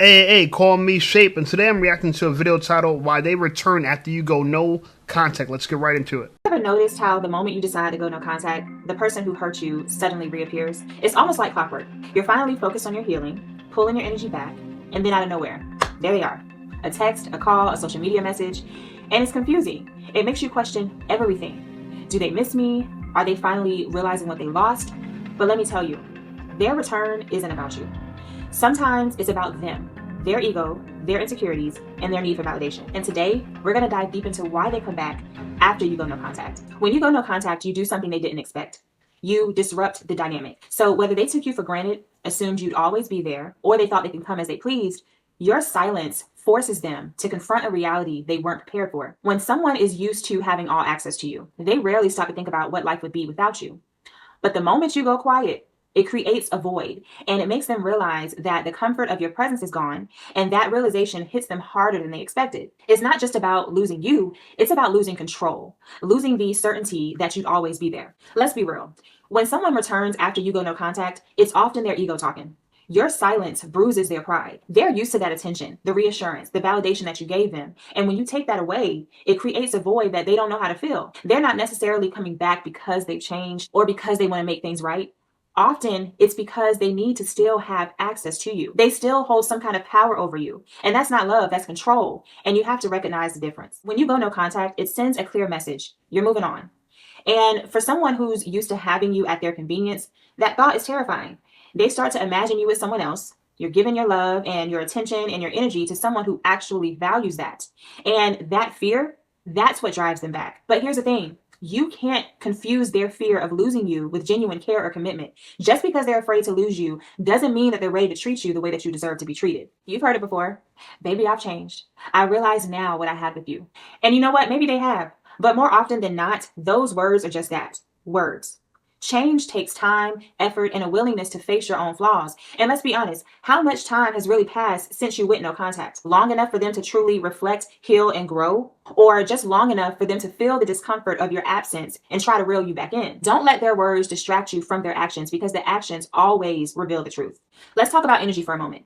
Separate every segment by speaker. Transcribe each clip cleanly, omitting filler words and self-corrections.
Speaker 1: Hey, call me Shape, and today I'm reacting to a video titled Why They Return After You Go No Contact. Let's get right into it.
Speaker 2: Ever noticed how the moment you decide to go no contact, the person who hurt you suddenly reappears? It's almost like clockwork. You're finally focused on your healing, pulling your energy back, and then out of nowhere, there they are. A text, a call, a social media message, and it's confusing. It makes you question everything. Do they miss me? Are they finally realizing what they lost? But let me tell you, their return isn't about you. Sometimes it's about them, their ego, their insecurities, and their need for validation. And today, we're going to dive deep into why they come back after you go no contact. When you go no contact, you do something they didn't expect. You disrupt the dynamic. So whether they took you for granted, assumed you'd always be there, or they thought they can come as they pleased, your silence forces them to confront a reality they weren't prepared for. When someone is used to having all access to you, they rarely stop to think about what life would be without you. But the moment you go quiet, it creates a void, and it makes them realize that the comfort of your presence is gone, and that realization hits them harder than they expected. It's not just about losing you, it's about losing control, losing the certainty that you'd always be there. Let's be real. When someone returns after you go no contact, it's often their ego talking. Your silence bruises their pride. They're used to that attention, the reassurance, the validation that you gave them. And when you take that away, it creates a void that they don't know how to fill. They're not necessarily coming back because they've changed or because they want to make things right. Often it's because they need to still have access to you. They still hold some kind of power over you. And that's not love, that's control. And you have to recognize the difference. When you go no contact, it sends a clear message. You're moving on. And for someone who's used to having you at their convenience, that thought is terrifying. They start to imagine you with someone else. You're giving your love and your attention and your energy to someone who actually values that. And that fear, that's what drives them back. But here's the thing. You can't confuse their fear of losing you with genuine care or commitment. Just because they're afraid to lose you doesn't mean that they're ready to treat you the way that you deserve to be treated. You've heard it before. Baby, I've changed. I realize now what I had with you. And you know what? Maybe they have. But more often than not, those words are just that. Words. Change takes time, effort, and a willingness to face your own flaws. And let's be honest, how much time has really passed since you went no contact? Long enough for them to truly reflect, heal, and grow? Or just long enough for them to feel the discomfort of your absence and try to reel you back in? Don't let their words distract you from their actions, because the actions always reveal the truth. Let's talk about energy for a moment.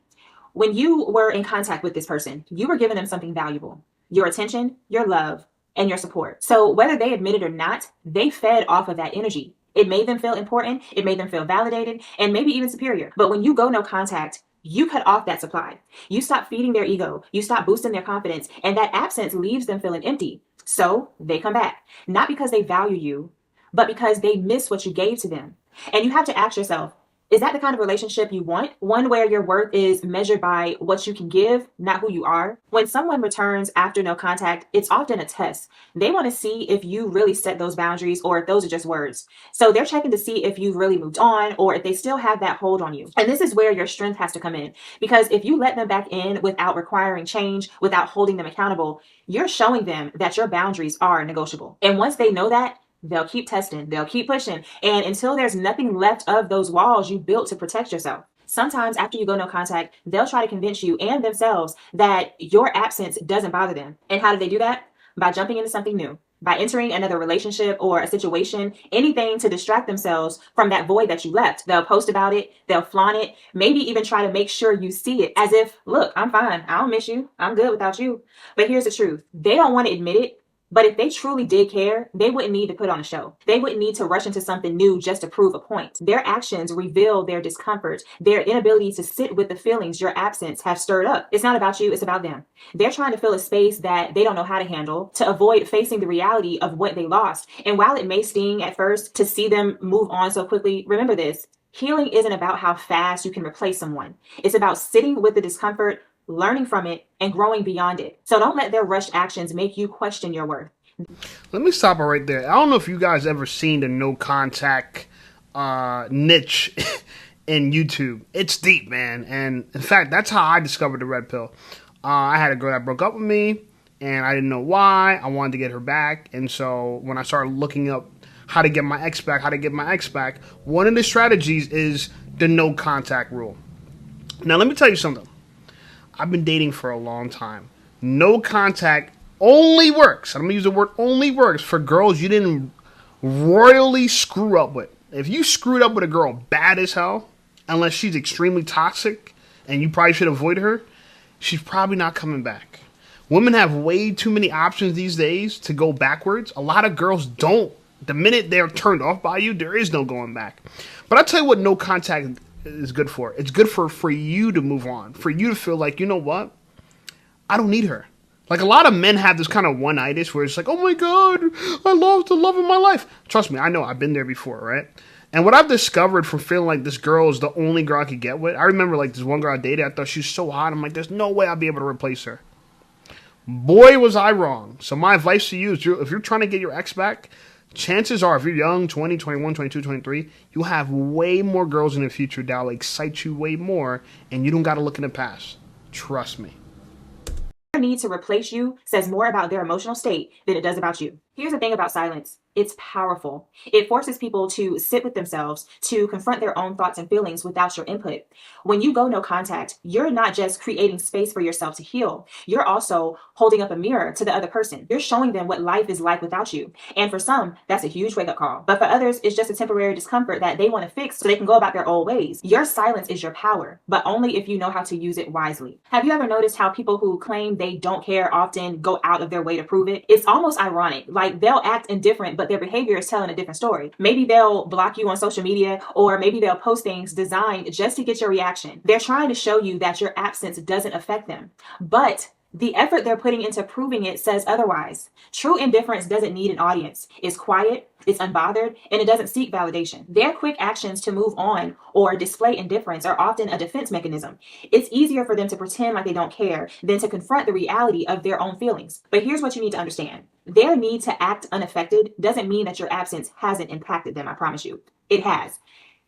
Speaker 2: When you were in contact with this person, you were giving them something valuable: your attention, your love, and your support. So whether they admit it or not, they fed off of that energy. It made them feel important, it made them feel validated, and maybe even superior. But when you go no contact, you cut off that supply. You stop feeding their ego, you stop boosting their confidence, and that absence leaves them feeling empty. So they come back, not because they value you, but because they miss what you gave to them. And you have to ask yourself, is that the kind of relationship you want? One where your worth is measured by what you can give, not who you are? When someone returns after no contact, it's often a test. They want to see if you really set those boundaries or if those are just words. So they're checking to see if you've really moved on or if they still have that hold on you. And this is where your strength has to come in. Because if you let them back in without requiring change, without holding them accountable, you're showing them that your boundaries are negotiable. And once they know that, they'll keep testing, they'll keep pushing, and until there's nothing left of those walls you built to protect yourself. Sometimes after you go no contact, they'll try to convince you and themselves that your absence doesn't bother them. And how do they do that? By jumping into something new, by entering another relationship or a situation, anything to distract themselves from that void that you left. They'll post about it, they'll flaunt it, maybe even try to make sure you see it as if, look, I'm fine, I don't miss you, I'm good without you. But here's the truth. They don't want to admit it. But if they truly did care, they wouldn't need to put on a show. They wouldn't need to rush into something new just to prove a point. Their actions reveal their discomfort, their inability to sit with the feelings your absence have stirred up. It's not about you, it's about them. They're trying to fill a space that they don't know how to handle to avoid facing the reality of what they lost. And while it may sting at first to see them move on so quickly, remember this: healing isn't about how fast you can replace someone. It's about sitting with the discomfort, learning from it, and growing beyond it. So don't let their rushed actions make you question your worth.
Speaker 1: Let me stop it right there. I don't know if you guys ever seen the no contact niche in YouTube. It's deep, man. And in fact, that's how I discovered the red pill. I had a girl that broke up with me, and I didn't know why. I wanted to get her back. And so when I started looking up how to get my ex back, one of the strategies is the no contact rule. Now, let me tell you something. I've been dating for a long time. No contact only works. I'm going to use the word only works for girls you didn't royally screw up with. If you screwed up with a girl bad as hell, unless she's extremely toxic and you probably should avoid her, she's probably not coming back. Women have way too many options these days to go backwards. A lot of girls don't. The minute they're turned off by you, there is no going back. But I'll tell you what no contact is good for. It's good for you to move on. For you to feel like, you know what? I don't need her. Like, a lot of men have this kind of one-itis where it's like, oh my God, I lost the love of my life. Trust me, I know. I've been there before, right? And what I've discovered from feeling like this girl is the only girl I could get with, I remember like this one girl I dated, I thought she was so hot. I'm like, there's no way I'll be able to replace her. Boy, was I wrong. So my advice to you is if you're trying to get your ex back, chances are if you're young, 20, 21, 22, 23, you'll have way more girls in the future that will excite you way more, and you don't got to look in the past. Trust me.
Speaker 2: Their need to replace you says more about their emotional state than it does about you. Here's the thing about silence. It's powerful. It forces people to sit with themselves, to confront their own thoughts and feelings without your input. When you go no contact, you're not just creating space for yourself to heal. You're also holding up a mirror to the other person. You're showing them what life is like without you. And for some, that's a huge wake-up call. But for others, it's just a temporary discomfort that they want to fix so they can go about their old ways. Your silence is your power, but only if you know how to use it wisely. Have you ever noticed how people who claim they don't care often go out of their way to prove it? It's almost ironic. Like, they'll act indifferent, but their behavior is telling a different story. Maybe they'll block you on social media, or maybe they'll post things designed just to get your reaction. They're trying to show you that your absence doesn't affect them. But the effort they're putting into proving it says otherwise. True indifference doesn't need an audience. It's quiet, it's unbothered, and it doesn't seek validation. Their quick actions to move on or display indifference are often a defense mechanism. It's easier for them to pretend like they don't care than to confront the reality of their own feelings. But here's what you need to understand. Their need to act unaffected doesn't mean that your absence hasn't impacted them, I promise you. It has.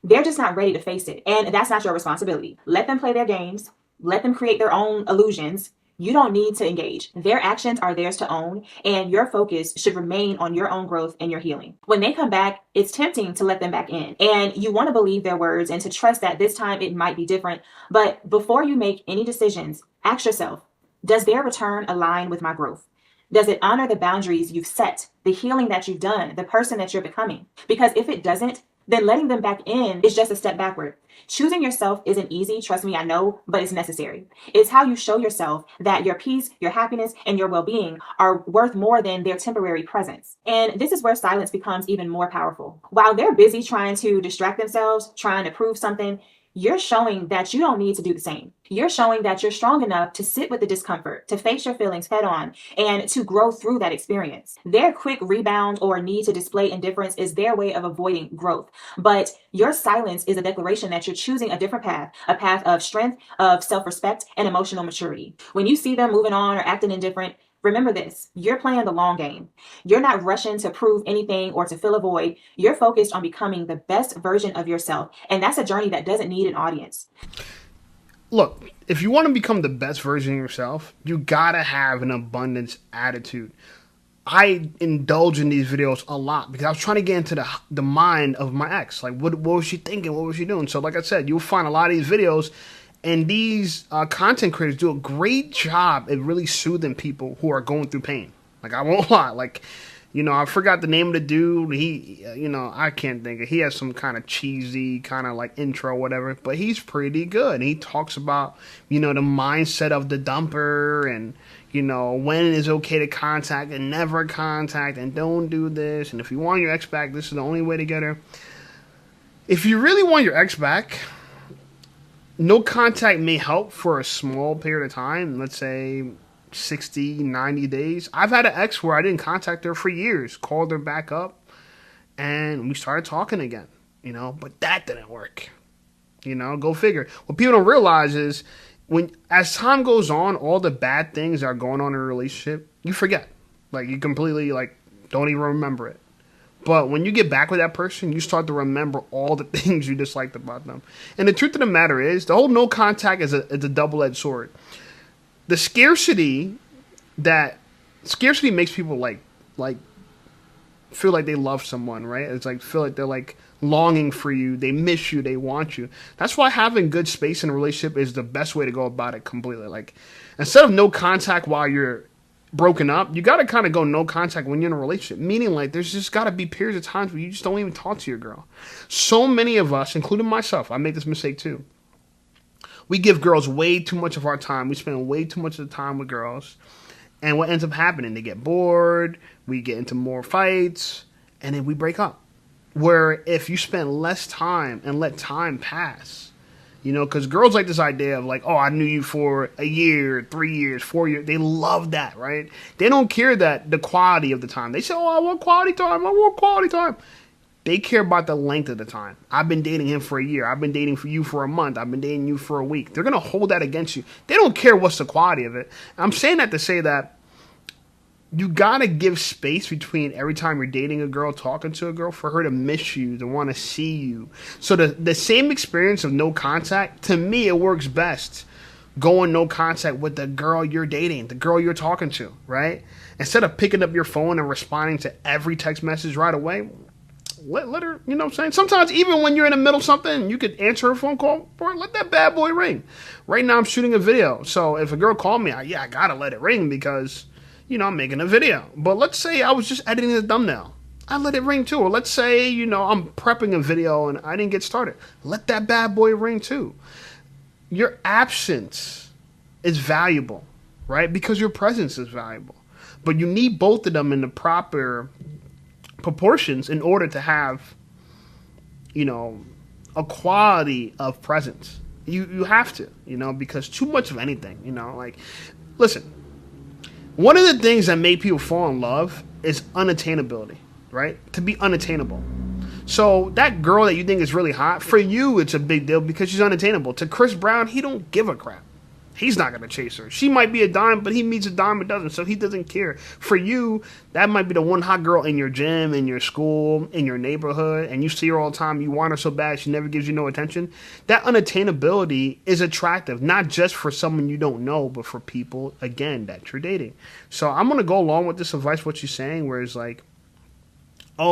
Speaker 2: They're just not ready to face it, and that's not your responsibility. Let them play their games. Let them create their own illusions. You don't need to engage. Their actions are theirs to own, and your focus should remain on your own growth and your healing. When they come back, it's tempting to let them back in, and you want to believe their words and to trust that this time it might be different. But before you make any decisions, ask yourself, does their return align with my growth? Does it honor the boundaries you've set, the healing that you've done, the person that you're becoming? Because if it doesn't, then letting them back in is just a step backward. Choosing yourself isn't easy, trust me, I know, but it's necessary. It's how you show yourself that your peace, your happiness, and your well-being are worth more than their temporary presence. And this is where silence becomes even more powerful. While they're busy trying to distract themselves, trying to prove something, you're showing that you don't need to do the same. You're showing that you're strong enough to sit with the discomfort, to face your feelings head on, and to grow through that experience. Their quick rebound or need to display indifference is their way of avoiding growth. But your silence is a declaration that you're choosing a different path, a path of strength, of self-respect, and emotional maturity. When you see them moving on or acting indifferent, remember this, you're playing the long game. You're not rushing to prove anything or to fill a void. You're focused on becoming the best version of yourself. And that's a journey that doesn't need an audience.
Speaker 1: Look, if you want to become the best version of yourself, you gotta have an abundance attitude. I indulge in these videos a lot because I was trying to get into the mind of my ex. Like, what was she thinking? What was she doing? So like I said, you'll find a lot of these videos, and these content creators do a great job at really soothing people who are going through pain. Like, I won't lie. Like, you know, I forgot the name of the dude. He, you know, I can't think of. He has some kind of cheesy kind of like intro or whatever, but he's pretty good. He talks about, you know, the mindset of the dumper and, you know, when it is okay to contact and never contact and don't do this. And if you want your ex back, this is the only way to get her. If you really want your ex back, no contact may help for a small period of time. Let's say 60, 90 days. I've had an ex where I didn't contact her for years, called her back up, and we started talking again, you know, but that didn't work. You know, go figure. What people don't realize is as time goes on, all the bad things that are going on in a relationship, you forget. Like, you completely, like, don't even remember it. But when you get back with that person, you start to remember all the things you disliked about them. And the truth of the matter is, the whole no contact is a double-edged sword. The scarcity makes people like feel like they love someone, right? It's like feel like they're like longing for you, they miss you, they want you. That's why having good space in a relationship is the best way to go about it completely. Like, instead of no contact while you're broken up, you got to kind of go no contact when you're in a relationship. Meaning, like, there's just got to be periods of times where you just don't even talk to your girl. So many of us, including myself, I make this mistake too. We give girls way too much of our time. We spend way too much of the time with girls. And what ends up happening? They get bored, we get into more fights, and then we break up. Where if you spend less time and let time pass, because girls like this idea of like, oh, I knew you for a year, 3 years, 4 years. They love that, right? They don't care that the quality of the time. They say, oh, I want quality time. I want quality time. They care about the length of the time. I've been dating him for a year. I've been dating for you for a month. I've been dating you for a week. They're going to hold that against you. They don't care what's the quality of it. I'm saying that to say that you got to give space between every time you're dating a girl, talking to a girl, for her to miss you, to want to see you. So the same experience of no contact, to me, it works best going no contact with the girl you're dating, the girl you're talking to, right? Instead of picking up your phone and responding to every text message right away, let her, you know what I'm saying? Sometimes even when you're in the middle of something, you could answer a phone call, or let that bad boy ring. Right now I'm shooting a video. So if a girl called me, I gotta let it ring because, I'm making a video. But let's say I was just editing the thumbnail. I let it ring too. Or let's say, I'm prepping a video and I didn't get started. Let that bad boy ring too. Your absence is valuable, right? Because your presence is valuable. But you need both of them in the proper proportions in order to have, a quality of presence. You have to, because too much of anything, listen, one of the things that make people fall in love is unattainability, right? To be unattainable. So that girl that you think is really hot, for you it's a big deal because she's unattainable. To Chris Brown, he don't give a crap. He's not going to chase her. She might be a dime, but he meets a dime a dozen, so he doesn't care. For you, that might be the one hot girl in your gym, in your school, in your neighborhood, and you see her all the time. You want her so bad, she never gives you no attention. That unattainability is attractive, not just for someone you don't know, but for people, again, that you're dating. So I'm going to go along with this advice, what you're saying, where it's like, they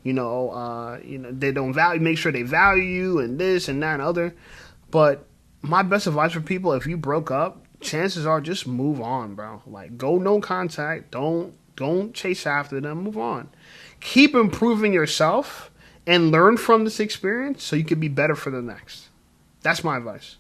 Speaker 1: don't value, make sure they value you and this and that and other. But my best advice for people, if you broke up, chances are just move on, bro. Like, go no contact. Don't chase after them. Move on. Keep improving yourself and learn from this experience so you can be better for the next. That's my advice.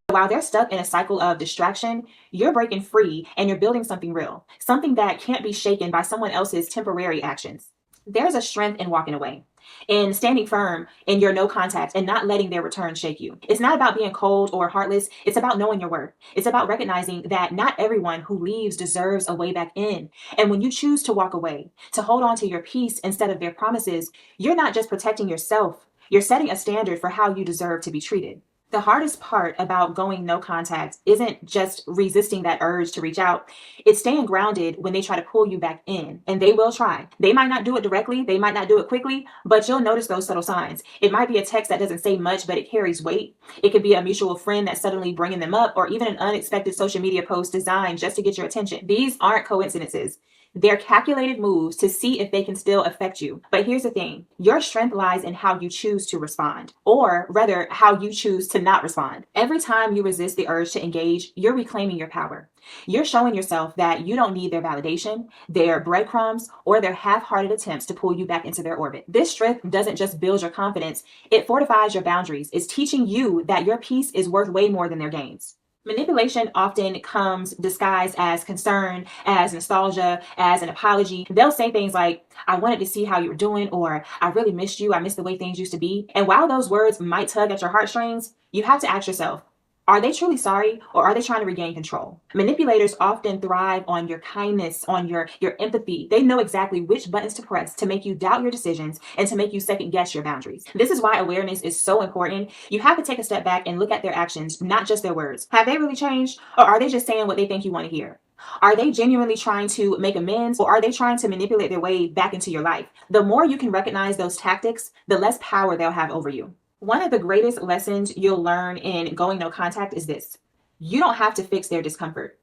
Speaker 2: While they're stuck in a cycle of distraction, you're breaking free and you're building something real, something that can't be shaken by someone else's temporary actions. There's a strength in walking away, in standing firm in your no contact and not letting their return shake you. It's not about being cold or heartless. It's about knowing your worth. It's about recognizing that not everyone who leaves deserves a way back in. And when you choose to walk away, to hold on to your peace instead of their promises, you're not just protecting yourself. You're setting a standard for how you deserve to be treated. The hardest part about going no contact isn't just resisting that urge to reach out. It's staying grounded when they try to pull you back in. And they will try. They might not do it directly. They might not do it quickly, but you'll notice those subtle signs. It might be a text that doesn't say much, but it carries weight. It could be a mutual friend that's suddenly bringing them up, or even an unexpected social media post designed just to get your attention. These aren't coincidences. They're calculated moves to see if they can still affect you. But here's the thing. Your strength lies in how you choose to respond, or rather, how you choose to not respond. Every time you resist the urge to engage, you're reclaiming your power. You're showing yourself that you don't need their validation, their breadcrumbs, or their half-hearted attempts to pull you back into their orbit. This strength doesn't just build your confidence, it fortifies your boundaries. It's teaching you that your peace is worth way more than their gains. Manipulation often comes disguised as concern, as nostalgia, as an apology. They'll say things like, I wanted to see how you were doing, or I really missed you. I miss the way things used to be. And while those words might tug at your heartstrings, you have to ask yourself, are they truly sorry, or are they trying to regain control? Manipulators often thrive on your kindness, on your empathy. They know exactly which buttons to press to make you doubt your decisions and to make you second guess your boundaries. This is why awareness is so important. You have to take a step back and look at their actions, not just their words. Have they really changed, or are they just saying what they think you want to hear? Are they genuinely trying to make amends, or are they trying to manipulate their way back into your life? The more you can recognize those tactics, the less power they'll have over you. One of the greatest lessons you'll learn in going no contact is this. You don't have to fix their discomfort.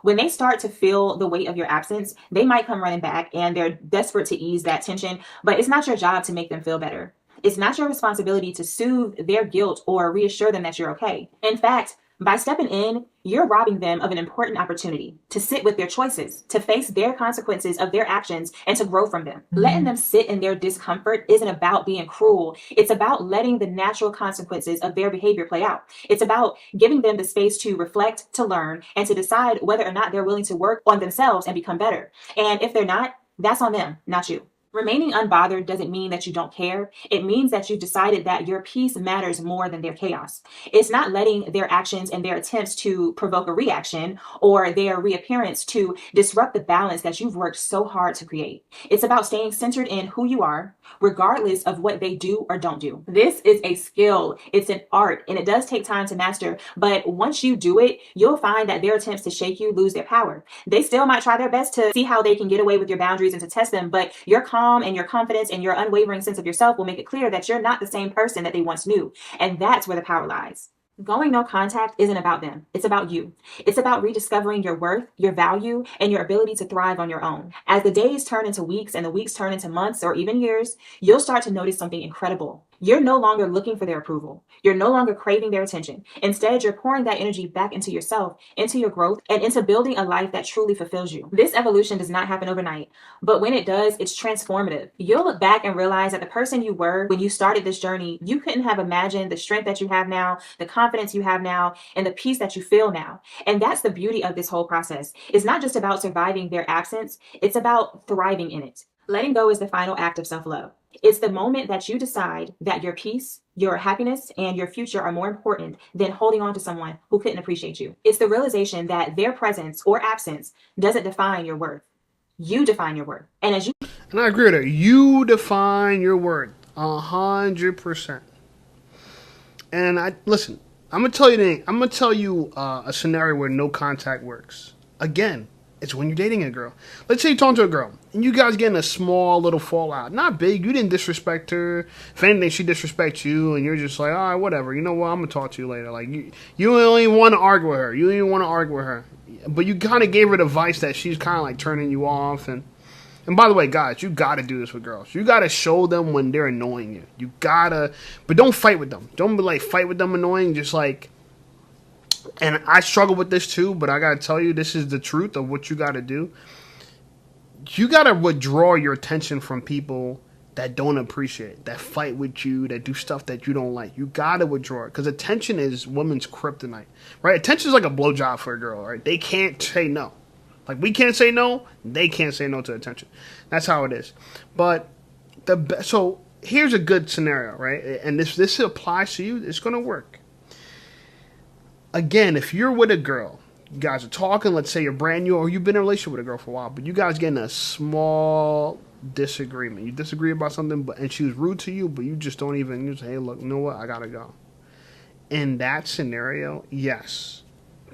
Speaker 2: When they start to feel the weight of your absence, they might come running back and they're desperate to ease that tension, but it's not your job to make them feel better. It's not your responsibility to soothe their guilt or reassure them that you're okay. In fact, By stepping in, you're robbing them of an important opportunity to sit with their choices, to face their consequences of their actions, and to grow from them. Letting them sit in their discomfort isn't about being cruel. It's about letting the natural consequences of their behavior play out. It's about giving them the space to reflect, to learn, and to decide whether or not they're willing to work on themselves and become better. And if they're not, that's on them, not you. Remaining unbothered doesn't mean that you don't care. It means that you've decided that your peace matters more than their chaos. It's not letting their actions and their attempts to provoke a reaction or their reappearance to disrupt the balance that you've worked so hard to create. It's about staying centered in who you are, regardless of what they do or don't do. This is a skill. It's an art, and it does take time to master. But once you do it, you'll find that their attempts to shake you lose their power. They still might try their best to see how they can get away with your boundaries and to test them, but your calm and your confidence and your unwavering sense of yourself will make it clear that you're not the same person that they once knew. And that's where the power lies. Going no contact isn't about them. It's about you. It's about rediscovering your worth, your value, and your ability to thrive on your own. As the days turn into weeks and the weeks turn into months or even years, you'll start to notice something incredible. You're no longer looking for their approval. You're no longer craving their attention. Instead, you're pouring that energy back into yourself, into your growth, and into building a life that truly fulfills you. This evolution does not happen overnight, but when it does, it's transformative. You'll look back and realize that the person you were when you started this journey, you couldn't have imagined the strength that you have now, the confidence you have now, and the peace that you feel now. And that's the beauty of this whole process. It's not just about surviving their absence, it's about thriving in it. Letting go is the final act of self-love. It's the moment that you decide that your peace, your happiness, and your future are more important than holding on to someone who couldn't appreciate you. It's the realization that their presence or absence doesn't define your worth. You define your worth. And
Speaker 1: I agree with her. You define your worth 100%. And listen, I'm gonna tell you a scenario where no contact works. Again, it's when you're dating a girl. Let's say you're talking to a girl, and you guys get in a small little fallout. Not big. You didn't disrespect her. If anything, she disrespects you, and you're just like, all right, whatever. You know what? I'm going to talk to you later. Like, you only want to argue with her. You don't even want to argue with her. But you kind of gave her advice that she's kind of like turning you off. And by the way, guys, you got to do this with girls. You got to show them when they're annoying you. You got to, but don't fight with them. Don't be like fight with them annoying. Just like, and I struggle with this too, but I got to tell you, this is the truth of what you got to do. You got to withdraw your attention from people that don't appreciate, that fight with you, that do stuff that you don't like. You got to withdraw it because attention is women's kryptonite, right? Attention is like a blowjob for a girl, right? They can't say no. Like we can't say no, they can't say no to attention. That's how it is. But so here's a good scenario, right? And this applies to you. It's going to work. Again, if you're with a girl, you guys are talking, let's say you're brand new or you've been in a relationship with a girl for a while, but you guys get in a small disagreement. You disagree about something, and she was rude to you, but you just don't even, you say, hey, look, you know what? I got to go. In that scenario, yes,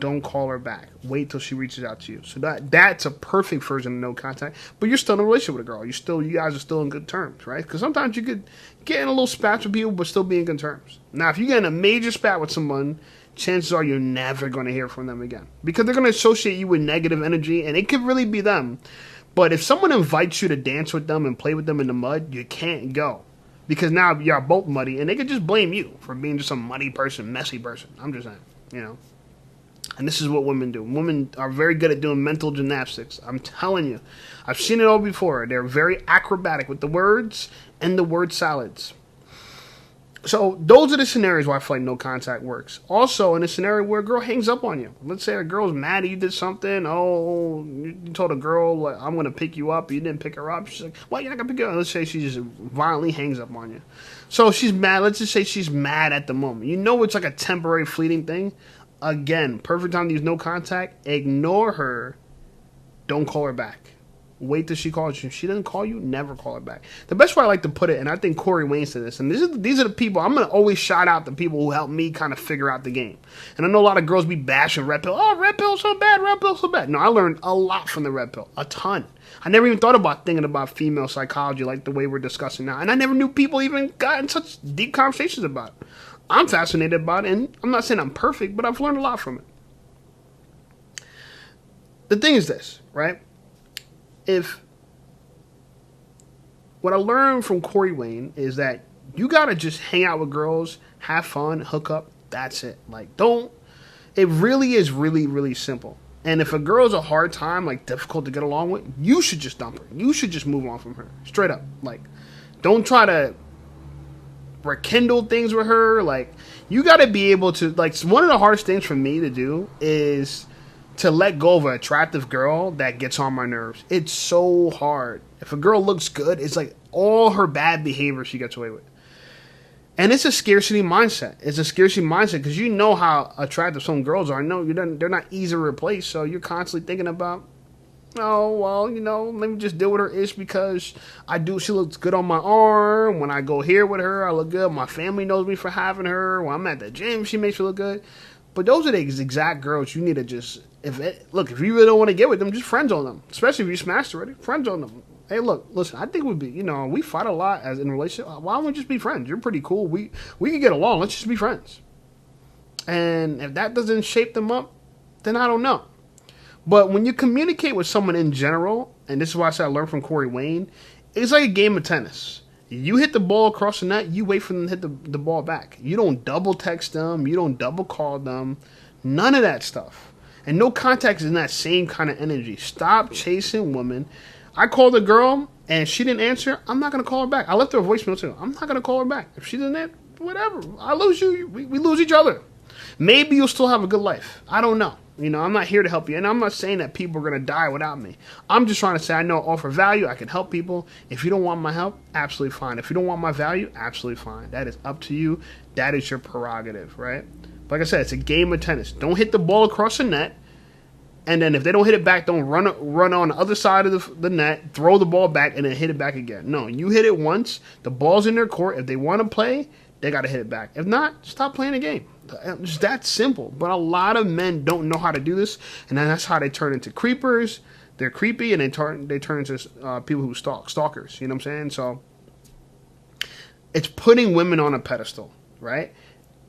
Speaker 1: don't call her back. Wait till she reaches out to you. So that's a perfect version of no contact, but you're still in a relationship with a girl. You guys are still in good terms, right? Because sometimes you could get in a little spat with people, but still be in good terms. Now, if you get in a major spat with someone, chances are you're never going to hear from them again because they're going to associate you with negative energy, and it could really be them. But if someone invites you to dance with them and play with them in the mud, you can't go because now you're both muddy, and they could just blame you for being just a muddy person, messy person. I'm just saying, you know. And this is what women do. Women are very good at doing mental gymnastics. I'm telling you. I've seen it all before. They're very acrobatic with the words and the word salads. So those are the scenarios where I feel like no contact works. Also, in a scenario where a girl hangs up on you. Let's say a girl's mad at you did something. Oh, you told a girl, like, I'm going to pick you up. You didn't pick her up. She's like, well, you're not going to pick her up. Let's say she just violently hangs up on you. So she's mad. Let's just say she's mad at the moment. You know it's like a temporary fleeting thing. Again, perfect time to use no contact. Ignore her. Don't call her back. Wait till she calls you. If she doesn't call you, never call her back. The best way I like to put it, and I think Corey Wayne said this, and these are the people, I'm going to always shout out the people who helped me kind of figure out the game. And I know a lot of girls be bashing Red Pill. Oh, Red Pill's so bad, Red Pill's so bad. No, I learned a lot from the Red Pill. A ton. I never even thought about thinking about female psychology like the way we're discussing now. And I never knew people even got in such deep conversations about it. I'm fascinated about it, and I'm not saying I'm perfect, but I've learned a lot from it. The thing is this, right? What I learned from Corey Wayne is that you gotta just hang out with girls, have fun, hook up. That's it. Like, don't. It really is really, really simple. And if a girl's a hard time, like difficult to get along with, you should just dump her. You should just move on from her. Straight up. Like, don't try to rekindle things with her. Like, you got to be able to, like, one of the hardest things for me to do is to let go of an attractive girl that gets on my nerves. It's so hard. If a girl looks good, it's like all her bad behavior she gets away with. And it's a scarcity mindset. It's a scarcity mindset because you know how attractive some girls are. No, they're not easy to replace. So you're constantly thinking about, oh, well, let me just deal with her ish because she looks good on my arm. When I go here with her, I look good. My family knows me for having her. When I'm at the gym, she makes me look good. But those are the exact girls you need to just, if you really don't want to get with them, just friend zone them. Especially if you smashed already, friend zone them. Hey, look, listen, I think we fight a lot as in a relationship. Why don't we just be friends? You're pretty cool. We can get along. Let's just be friends. And if that doesn't shape them up, then I don't know. But when you communicate with someone in general, and this is why I said I learned from Corey Wayne, it's like a game of tennis. You hit the ball across the net, you wait for them to hit the ball back. You don't double text them. You don't double call them. None of that stuff. And no contact is in that same kind of energy. Stop chasing women. I called a girl and she didn't answer. I'm not going to call her back. I left her a voicemail too. I'm not going to call her back. If she didn't answer, whatever. I lose you. We lose each other. Maybe you'll still have a good life. I don't know. I'm not here to help you. And I'm not saying that people are going to die without me. I'm just trying to say I know I offer value. I can help people. If you don't want my help, absolutely fine. If you don't want my value, absolutely fine. That is up to you. That is your prerogative, right? But like I said, it's a game of tennis. Don't hit the ball across the net. And then if they don't hit it back, don't run on the other side of the net, throw the ball back, and then hit it back again. No, you hit it once. The ball's in their court. If they want to play, they got to hit it back. If not, stop playing the game. It's that simple. But a lot of men don't know how to do this, and then that's how they turn into creepers. They're creepy, and they turn into people who stalkers. You know what I'm saying? So it's putting women on a pedestal, right?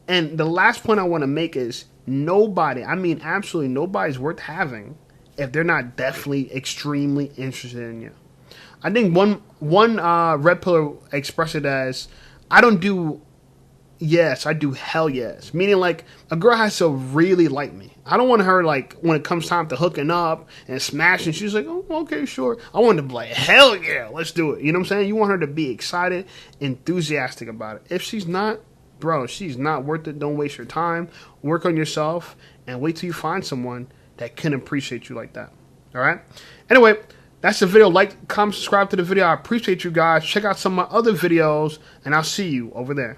Speaker 1: And the last point I want to make is nobody, I mean absolutely nobody's worth having if they're not definitely extremely interested in you. I think one red pillar expressed it as, I don't do yes, I do hell yes. Meaning like a girl has to really like me. I don't want her like when it comes time to hooking up and smashing, she's like, oh, okay, sure. I want to be like, hell yeah, let's do it. You know what I'm saying? You want her to be excited, enthusiastic about it. If she's not, bro, she's not worth it. Don't waste your time. Work on yourself and wait till you find someone that can appreciate you like that. All right? Anyway, that's the video. Like, comment, subscribe to the video. I appreciate you guys. Check out some of my other videos, and I'll see you over there.